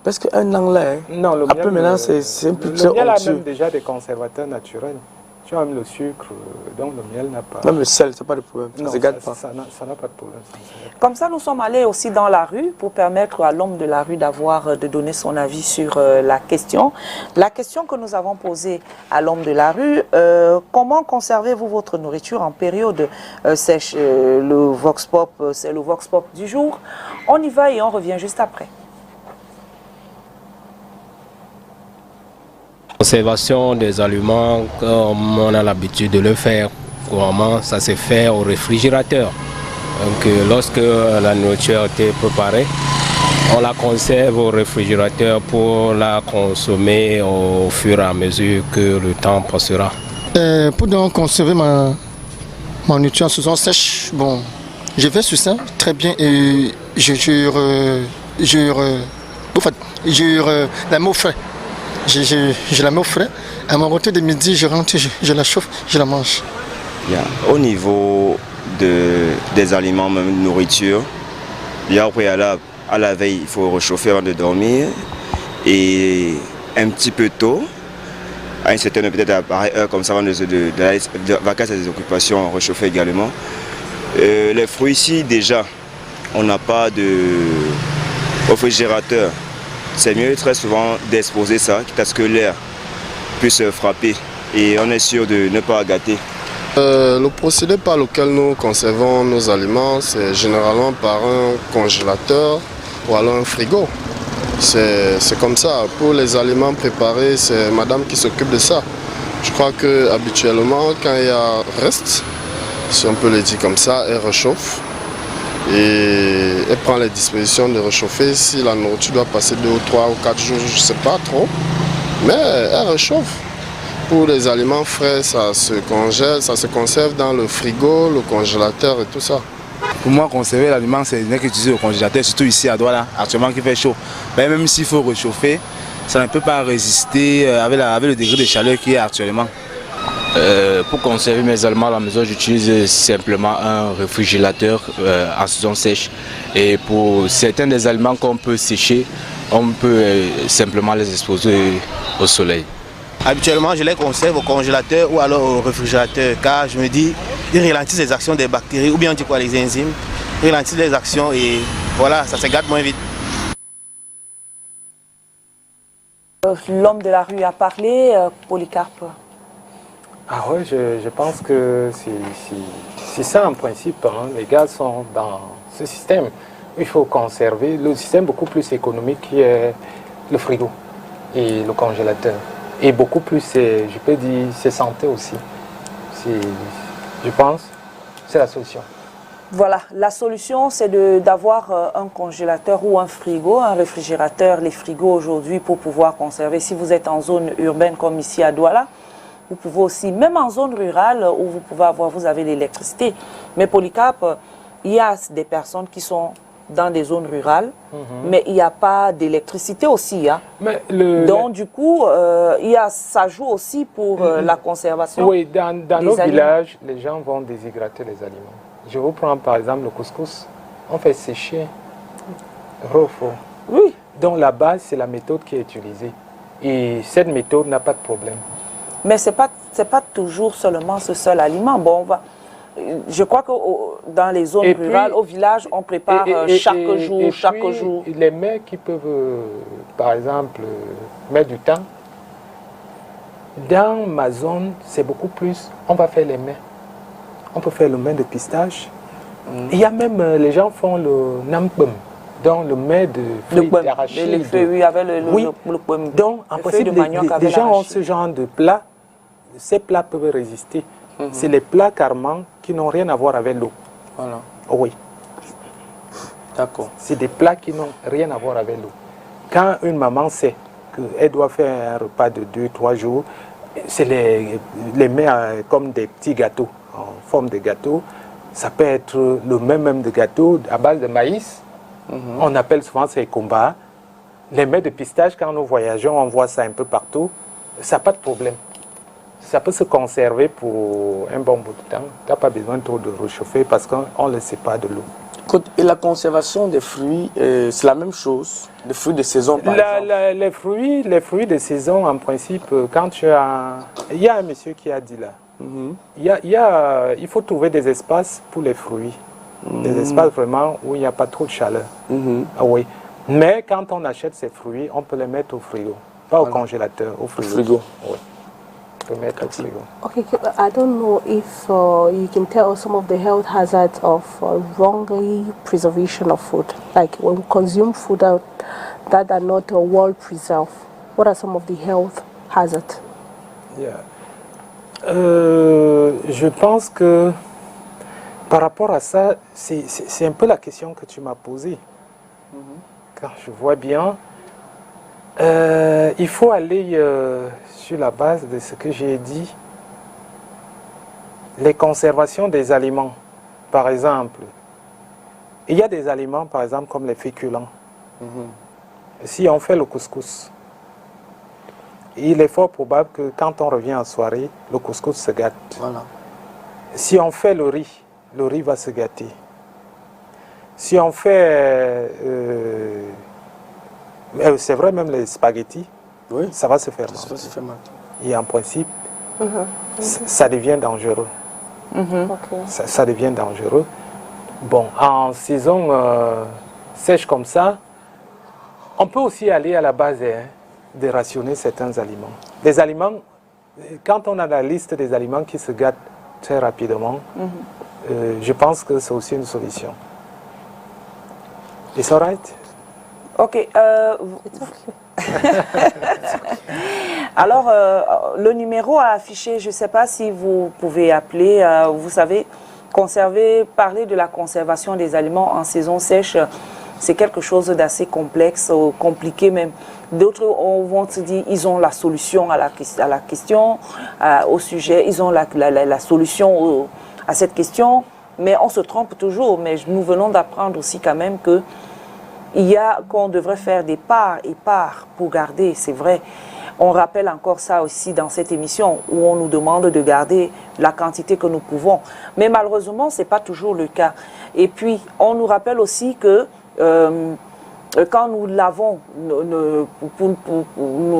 Parce qu'un an là, non, le après miel, maintenant c'est un peu très onctueux. Le miel a même déjà des conservateurs naturels. Tu as même le sucre, donc le miel n'a pas... Même le sel, c'est pas de problème, ça ne se gâte pas. Ça n'a pas de problème. Comme ça, nous sommes allés aussi dans la rue pour permettre à l'homme de la rue de donner son avis sur la question. La question que nous avons posée à l'homme de la rue, comment conservez-vous votre nourriture en période sèche? Le Vox Pop, c'est le Vox Pop du jour. On y va et on revient juste après. Conservation des aliments, comme on a l'habitude de le faire couramment, ça se fait au réfrigérateur. Donc lorsque la nourriture a été préparée, on la conserve au réfrigérateur pour la consommer au fur et à mesure que le temps passera. Pour donc conserver ma nourriture en saison sèche, bon, je vais sur ça très bien et je la mets au frais. Je la mets au frais. À mon retour de midi, je rentre, je la chauffe, je la mange. Au niveau des aliments, même de nourriture, il y a au préalable, à la veille, il faut réchauffer avant de dormir. Et un petit peu tôt, à une certaine peut-être à pareille heure, comme ça, avant de vacances à des occupations, réchauffer également. Les fruits ici, déjà, on n'a pas de réfrigérateur. C'est mieux très souvent d'exposer ça, quitte à ce que l'air puisse frapper et on est sûr de ne pas gâter. Le procédé par lequel nous conservons nos aliments, c'est généralement par un congélateur ou alors un frigo. C'est comme ça. Pour les aliments préparés, c'est madame qui s'occupe de ça. Je crois qu'habituellement, quand il y a reste, si on peut le dire comme ça, elle réchauffe. Et elle prend les dispositions de réchauffer. Si la nourriture doit passer 2 ou 3 ou 4 jours, je ne sais pas trop. Mais elle réchauffe. Pour les aliments frais, ça se congèle, ça se conserve dans le frigo, le congélateur et tout ça. Pour moi, conserver l'aliment, c'est n'est qu'utiliser le congélateur, surtout ici à Douala, actuellement qui fait chaud. Mais même s'il faut réchauffer, ça ne peut pas résister avec le degré de chaleur qui est actuellement. Pour conserver mes aliments à la maison, j'utilise simplement un réfrigérateur en saison sèche. Et pour certains des aliments qu'on peut sécher, on peut simplement les exposer au soleil. Habituellement, je les conserve au congélateur ou alors au réfrigérateur, car je me dis, ils ralentissent les actions des bactéries, ou bien on dit quoi, les enzymes, ils ralentissent les actions et voilà, ça se gâte moins vite. L'homme de la rue a parlé, Polycarpe. Ah ouais, je pense que c'est ça en principe. Hein. Les gars sont dans ce système. Il faut conserver le système beaucoup plus économique qui est le frigo et le congélateur. Et beaucoup plus, je peux dire, c'est santé aussi. Je pense, c'est la solution. Voilà, la solution, c'est d'avoir un congélateur ou un frigo, un réfrigérateur, les frigos aujourd'hui pour pouvoir conserver. Si vous êtes en zone urbaine comme ici à Douala, vous pouvez aussi, même en zone rurale où vous avez l'électricité. Mais Polycarpe, il y a des personnes qui sont dans des zones rurales, mais il n'y a pas d'électricité aussi. Hein. Donc du coup, ça joue aussi pour la conservation. Oui, dans nos villages, les gens vont déshydrater les aliments. Je vous prends par exemple le couscous. On fait sécher, refaux. Oui. Donc la base, c'est la méthode qui est utilisée. Et cette méthode n'a pas de problème. Mais ce n'est pas toujours seulement ce seul aliment. Bon, je crois que dans les zones rurales, au village, on prépare chaque jour. Les mères qui peuvent, par exemple, mettre du temps. Dans ma zone, c'est beaucoup plus, on va faire les mets. On peut faire le mets de pistache. Il y a même, les gens font le nampum, donc le mets de fruits d'arachide. Oui, avec le pomme. Donc, en principe, les gens ont ce genre de plats. Ces plats peuvent résister. C'est les plats carrément qui n'ont rien à voir avec l'eau. Voilà. Oui. D'accord. C'est des plats qui n'ont rien à voir avec l'eau. Quand une maman sait qu'elle doit faire un repas de 2-3 jours, c'est les mets comme des petits gâteaux, en forme de gâteau. Ça peut être le même de gâteau à base de maïs. On appelle souvent ces combats. Les mets de pistache, quand nous voyageons, on voit ça un peu partout. Ça n'a pas de problème. Ça peut se conserver pour un bon bout de temps. Tu n'as pas besoin trop de réchauffer parce qu'on ne le sait pas de l'eau. Et la conservation des fruits, c'est la même chose, des fruits de saison par exemple. Les fruits de saison, en principe, quand tu as... Il y a un monsieur qui a dit là, il faut trouver des espaces pour les fruits. Des espaces vraiment où il n'y a pas trop de chaleur. Ah oui. Mais quand on achète ces fruits, on peut les mettre au frigo. Pas au congélateur, au frigo. Oui. Okay, I don't know if you can tell us some of the health hazards of wrongly preservation of food. Like when we consume food that are not well preserved, what are some of the health hazards? Yeah. Je pense que par rapport à ça, c'est un peu la question que tu m'as posée. Car je vois bien, il faut aller sur la base de ce que j'ai dit. Les conservations des aliments, par exemple. Il y a des aliments, par exemple, comme les féculents. Si on fait le couscous, il est fort probable que quand on revient en soirée, le couscous se gâte. Voilà. Si on fait le riz va se gâter. Si on fait, c'est vrai, même les spaghettis, ça va se faire mal. Et en principe, ça devient dangereux. Ça devient dangereux. Bon, en saison sèche comme ça, on peut aussi aller à la base de rationner certains aliments. Les aliments, quand on a la liste des aliments qui se gâtent très rapidement, je pense que c'est aussi une solution. It's all right? Ok. Alors, le numéro à afficher, je ne sais pas si vous pouvez appeler, vous savez, parler de la conservation des aliments en saison sèche, c'est quelque chose d'assez complexe, compliqué même. D'autres vont se dire ils ont la solution à la question, au sujet, ils ont la solution à cette question, mais on se trompe toujours. Mais nous venons d'apprendre aussi quand même qu'on devrait faire des parts et parts pour garder, c'est vrai. On rappelle encore ça aussi dans cette émission où on nous demande de garder la quantité que nous pouvons. Mais malheureusement, ce n'est pas toujours le cas. Et puis, on nous rappelle aussi que quand nous l'avons,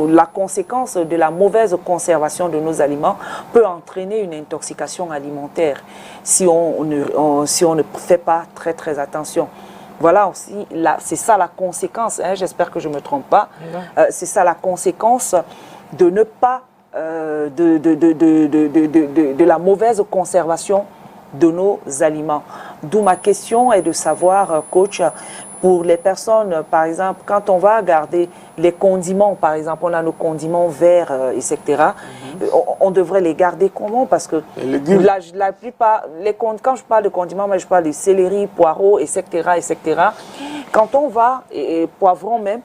la conséquence de la mauvaise conservation de nos aliments peut entraîner une intoxication alimentaire si on ne fait pas très très attention. Voilà aussi, c'est ça la conséquence, hein, j'espère que je ne me trompe pas, c'est ça la conséquence de ne pas, de la mauvaise conservation de nos aliments. D'où ma question est de savoir, coach, pour les personnes, par exemple, quand on va garder les condiments, par exemple, on a nos condiments verts, etc., on devrait les garder comment? Parce que la plupart, quand je parle de condiments, moi, je parle de céleri, poireaux, etc., etc. Quand on va, et poivrons même,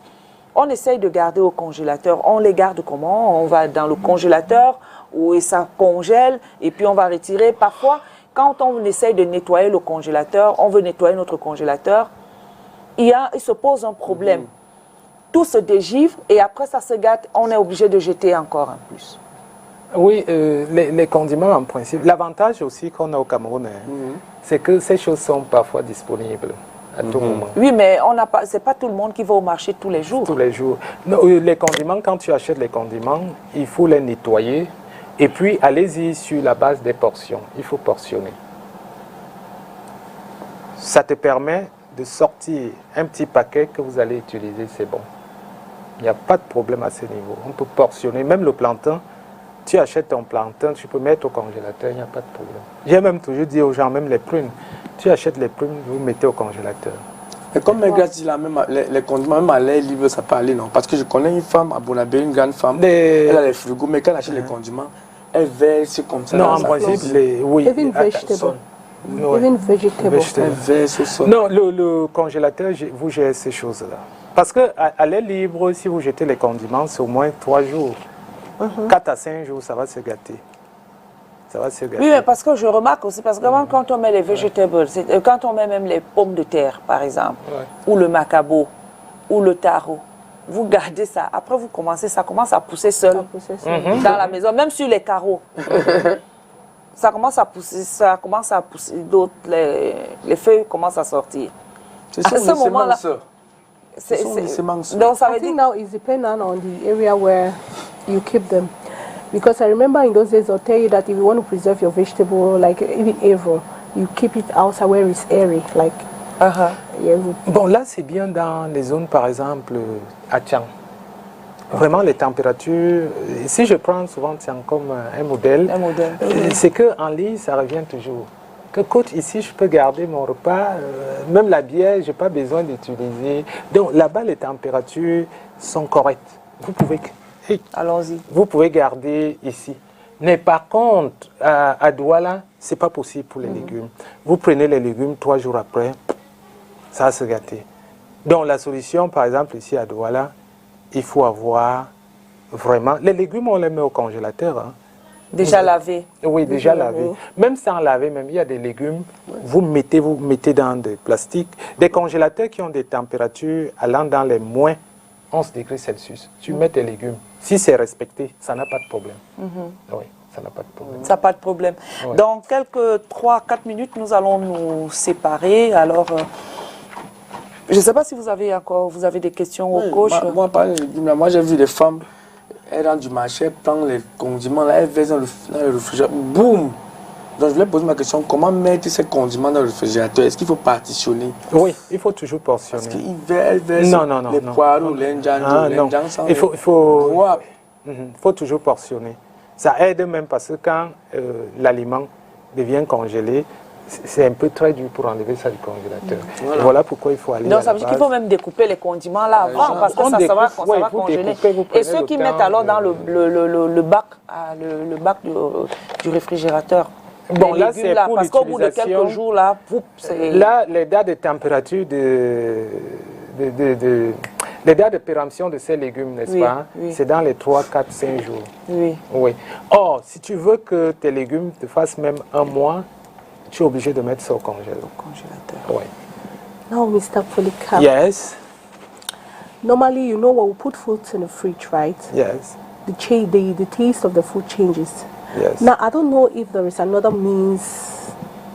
on essaye de garder au congélateur. On les garde comment? On va dans le congélateur où ça congèle et puis on va retirer. Parfois, quand on essaye de nettoyer le congélateur, on veut nettoyer notre congélateur, il se pose un problème. Tout se dégivre et après ça se gâte, on est obligé de jeter encore un plus. Oui, les condiments en principe. L'avantage aussi qu'on a au Cameroun, c'est que ces choses sont parfois disponibles à tout moment. Oui, mais c'est pas tout le monde qui va au marché tous les jours. Tous les jours. Non, les condiments, quand tu achètes les condiments, il faut les nettoyer et puis allez-y sur la base des portions. Il faut portionner. Ça te permet de sortir un petit paquet que vous allez utiliser, c'est bon. Il n'y a pas de problème à ce niveau. On peut portionner, même le plantain. Tu achètes ton plantain, tu peux mettre au congélateur, il n'y a pas de problème. J'ai même toujours dit aux gens, même les prunes, tu achètes les prunes, vous mettez au congélateur. Et comme Megras dit là, même les condiments, même à l'air libre, ça peut aller, non? Parce que je connais une femme à Bonabé, une grande femme, elle a les frigos, mais quand elle achète les condiments, elle verse comme ça. Non, en principe, oui. Even vegetable. Even vegetable. Non, le congélateur, vous gérez ces choses-là. Parce qu'à l'air libre, si vous jetez les condiments, c'est au moins 3 jours. 4 à 5 jours, ça va se gâter. Ça va se gâter. Oui, mais parce que je remarque aussi, parce que quand on met les vegetables, quand on met même les pommes de terre, par exemple, ou le macabo, ou le taro, vous gardez ça. Après, ça commence à pousser seul dans la maison, même sur les carreaux. Ça commence à pousser d'autres, les feuilles commencent à sortir. À ce moment-là, donc ça veut I think now it's dependent on the area where you keep them. Because I remember in those days they'll tell you that if you want to preserve your vegetable, like even Avon, you keep it outside where it's airy, like. Bon, là c'est bien dans les zones, par exemple, à Tian. Vraiment les températures, si je prends souvent Tian comme un modèle, c'est qu'en ligne ça revient toujours. Que coach, ici je peux garder mon repas, même la bière, je n'ai pas besoin d'utiliser. Donc là-bas les températures sont correctes. Vous pouvez... Allons-y. Vous pouvez garder ici. Mais par contre, à Douala, ce n'est pas possible pour les légumes. Vous prenez les légumes 3 jours après, ça va se gâter. Donc la solution, par exemple, ici à Douala, il faut avoir vraiment... Les légumes, on les met au congélateur. Hein. Déjà lavé. Oui, déjà lavé. Même sans laver, même il y a des légumes, vous mettez dans des plastiques, des congélateurs qui ont des températures allant dans les moins 11 degrés Celsius. Tu mets tes légumes. Si c'est respecté, ça n'a pas de problème. Oui, ça n'a pas de problème. Ça n'a pas de problème. Ouais. Dans quelques 3-4 minutes, nous allons nous séparer. Alors, je ne sais pas si vous avez des questions au coach. Moi, j'ai vu des femmes, elles rentrent du marché, elles prennent les condiments, là, elles versent dans le réfrigérateur. Boum! Donc je voulais poser ma question, comment mettre ces condiments dans le réfrigérateur? Est-ce qu'il faut partitionner? Oui, il faut toujours portionner. Parce qu'ils versent les poireaux, l'enjang sans... Il faut toujours portionner. Ça aide même parce que quand l'aliment devient congelé, c'est un peu très dur pour enlever ça du congélateur. Voilà pourquoi il faut aller. Donc ça veut dire qu'il faut même découper les condiments là avant, parce que ça va congeler. Et ceux qui mettent alors dans le bac du réfrigérateur. Bon, là, c'est pour parce qu'au bout de quelques jours, là, là, les dates de température les dates de péremption de ces légumes, n'est-ce pas? Oui. C'est dans les 3, 4, 5 jours. Oui. Or, si tu veux que tes légumes te fassent même 1 mois, tu es obligé de mettre ça au congélateur. Oui. Now, Mr. Polycarp. Yes. Normally, you know when we put foods in the fridge, right? Yes. The taste of the food changes. Yes. Now, I don't know if there is another means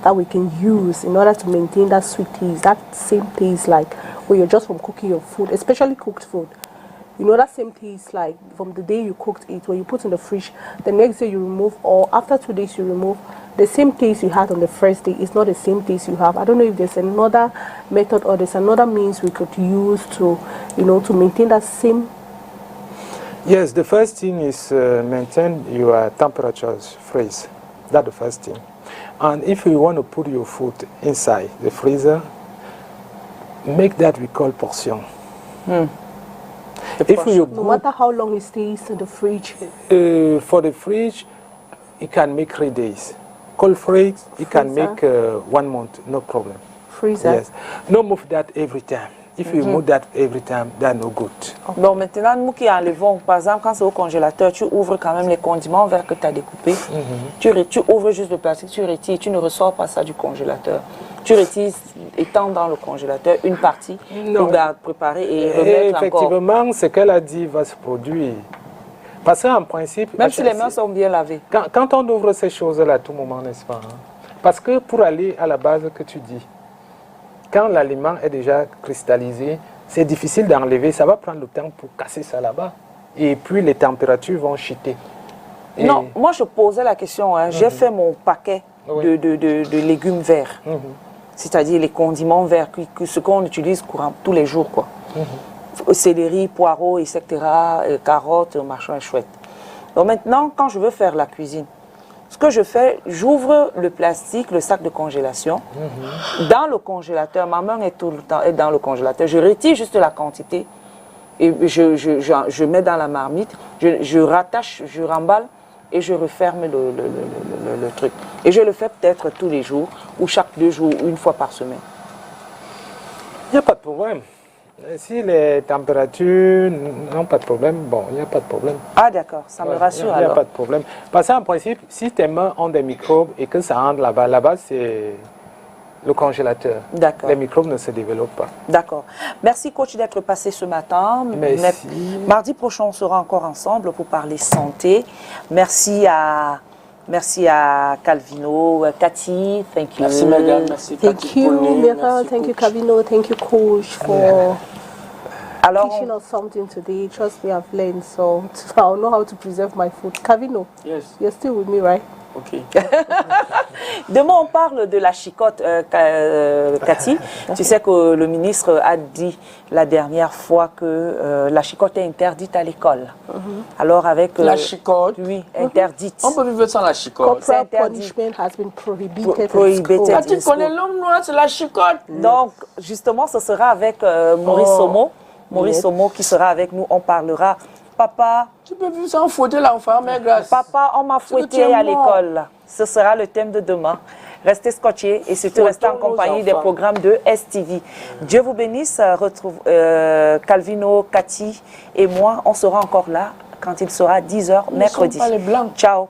that we can use in order to maintain that sweet taste, that same taste like when you're just from cooking your food, especially cooked food. You know, that same taste, like from the day you cooked it, when you put in the fridge, the next day you remove, or after 2 days you remove, the same taste you had on the first day is not the same taste you have. I don't know if there's another method or there's another means we could use to, you know, to maintain that same. Yes, the first thing is maintain your temperatures freeze. That's the first thing. And if you want to put your food inside the freezer, make that we call portion. If you no matter how long it stays in the fridge. For the fridge, it can make 3 days. Cold fridge, it can make 1 month, no problem. Freezer? Yes. No move that every time. If you move that every time, that's no good. Bon, maintenant, nous qui enlevons, par exemple, quand c'est au congélateur, tu ouvres quand même les condiments verts que tu as découpés. Tu ouvres juste le plastique, tu retires, tu ne ressors pas ça du congélateur. Tu retires, étant dans le congélateur, une partie pour préparer et remettre encore. Effectivement, ce qu'elle a dit va se produire. Parce qu'en principe... Même si les mains sont bien lavées. Quand on ouvre ces choses-là à tout moment, n'est-ce pas? Parce que pour aller à la base que tu dis, quand l'aliment est déjà cristallisé, c'est difficile d'enlever, ça va prendre le temps pour casser ça là-bas. Et puis les températures vont chuter. Et non, moi je posais la question, hein. J'ai fait mon paquet de légumes verts, c'est-à-dire les condiments verts, ce qu'on utilise tous les jours, quoi. Céleri, poireaux, etc., carottes, machin chouette. Donc maintenant, quand je veux faire la cuisine, ce que je fais, j'ouvre le plastique, le sac de congélation, dans le congélateur. Ma main est tout le temps dans le congélateur. Je retire juste la quantité et je mets dans la marmite, je rattache, je remballe et je referme le truc. Et je le fais peut-être tous les jours ou chaque 2 jours, une fois par semaine. Il n'y a pas de problème. Si les températures n'ont pas de problème, bon, il n'y a pas de problème. Ah d'accord, ça me rassure alors. Il n'y a pas de problème. Parce qu'en principe, si tes mains ont des microbes et que ça rentre là-bas, c'est le congélateur. D'accord. Les microbes ne se développent pas. D'accord. Merci coach d'être passé ce matin. Merci. Mardi prochain, on sera encore ensemble pour parler santé. Merci à Calvino, Cathy, thank you. Merci Megan, merci Thank you, Mira, thank you Calvino, thank you coach for teaching us something today. Trust me, I've learned, so I'll know how to preserve my food. Calvino, yes. You're still with me, right? Ok. Demain, on parle de la chicotte, Cathy. Tu sais que le ministre a dit la dernière fois que la chicotte est interdite à l'école. Alors avec... la chicotte? Oui, interdite. On peut vivre sans la chicotte. Corporal punishment has been prohibited. Prohibited. Tu connais l'homme noir, c'est la chicotte. Donc, justement, ce sera avec Maurice Somo. Maurice Somo qui sera avec nous. On parlera... Papa, tu peux vivre sans fouetter l'enfant, mais grâce. Papa, on m'a fouetté à l'école. Ce sera le thème de demain. Restez scotchés et surtout restez en compagnie des programmes de STV. Dieu vous bénisse. Retrouve Calvino, Cathy et moi. On sera encore là quand il sera 10h mercredi. Pas les blancs. Ciao.